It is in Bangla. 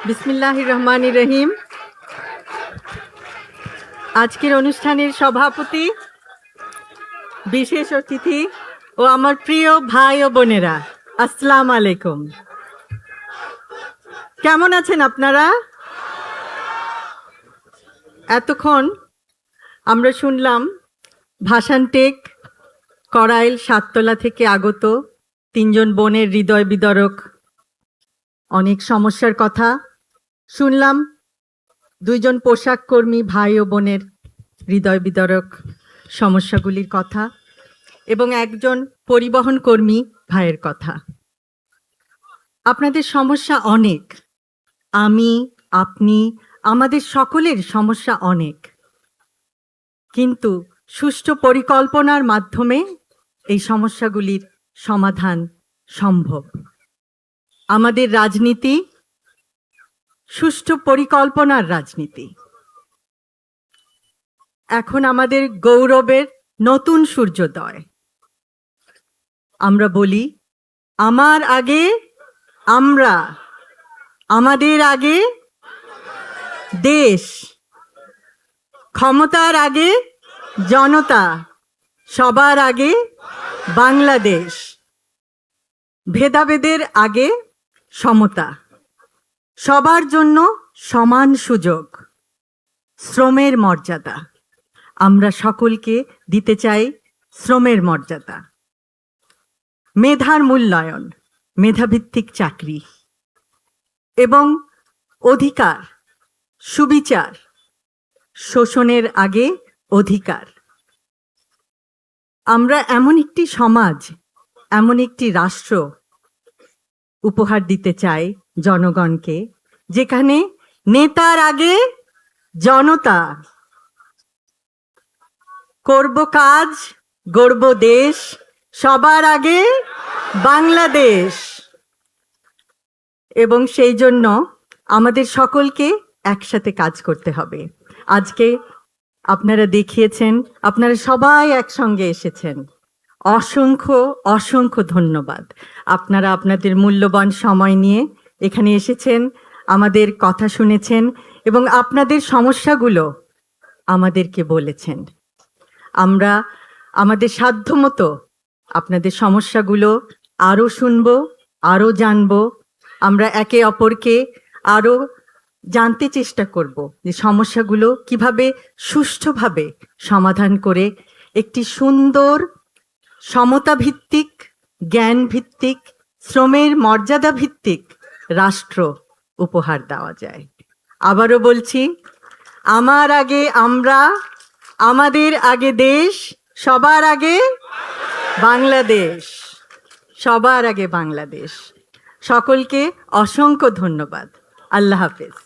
বিসমিল্লাহির রহমানির রহিম। আজকের অনুষ্ঠানের সভাপতি, বিশেষ অতিথি ও আমার প্রিয় ভাই ও বোনেরা, আসসালামু আলাইকুম। কেমন আছেন আপনারা? এতক্ষণ আমরা শুনলাম ভাষানটেক, করাইল, সাততলা থেকে আগত তিনজন বোনের হৃদয় বিদারক অনেক সমস্যার কথা শুনলাম। দুইজন পোশাক কর্মী ভাই ও বোনের হৃদয় বিদারক সমস্যাগুলির কথা এবং একজন পরিবহন কর্মী ভাইয়ের কথা। আপনাদের সমস্যা অনেক, আমি, আপনি, আমাদের সকলের সমস্যা অনেক, কিন্তু সুষ্ঠু পরিকল্পনার মাধ্যমে এই সমস্যাগুলির সমাধান সম্ভব। আমাদের রাজনীতি সুষ্ঠু পরিকল্পনার রাজনীতি। এখন আমাদের গৌরবের নতুন সূর্যোদয়। আমরা বলি, আমার আগে আমরা, আমাদের আগে দেশ, ক্ষমতার আগে জনতা, সবার আগে বাংলাদেশ, ভেদাভেদের আগে সমতা, সবার জন্য সমান সুযোগ, শ্রমের মর্যাদা। আমরা সকলকে দিতে চাই শ্রমের মর্যাদা, মেধার মূল্যায়ন, মেধাভিত্তিক চাকরি এবং অধিকার, সুবিচার, শোষণের আগে অধিকার। আমরা এমন একটি সমাজ, এমন একটি রাষ্ট্র উপহার দিতে চাই জনগণকে, যেখানে নেতার আগে জনতা, করব কাজ, গড়ব দেশ, সবার আগে বাংলাদেশ। এবং সেই জন্য আমাদের সকলকে একসাথে কাজ করতে হবে। আজকে আপনারা দেখিয়েছেন, আপনারা সবাই একসঙ্গে এসেছেন। অসংখ্য অসংখ্য ধন্যবাদ। আপনারা আপনাদের মূল্যবান সময় নিয়ে এখানে এসেছেন, আমাদের কথা শুনেছেন এবং আপনাদের সমস্যাগুলো আমাদেরকে বলেছেন। আমরা আমাদের সাধ্যমতো আপনাদের সমস্যাগুলো আরও শুনব, আরও জানব। আমরা একে অপরকে আরও জানতে চেষ্টা করব যে সমস্যাগুলো কিভাবে সুষ্ঠুভাবে সমাধান করে একটি সুন্দর সমতাভিত্তিক, জ্ঞানভিত্তিক, শ্রমের মর্যাদা ভিত্তিক রাষ্ট্র উপহার দেওয়া যায়। আবারও বলছি, আমার আগে আমরা, আমাদের আগে দেশ, সবার আগে বাংলাদেশ, সবার আগে বাংলাদেশ। সকলকে অসংখ্য ধন্যবাদ। আল্লাহ হাফেজ।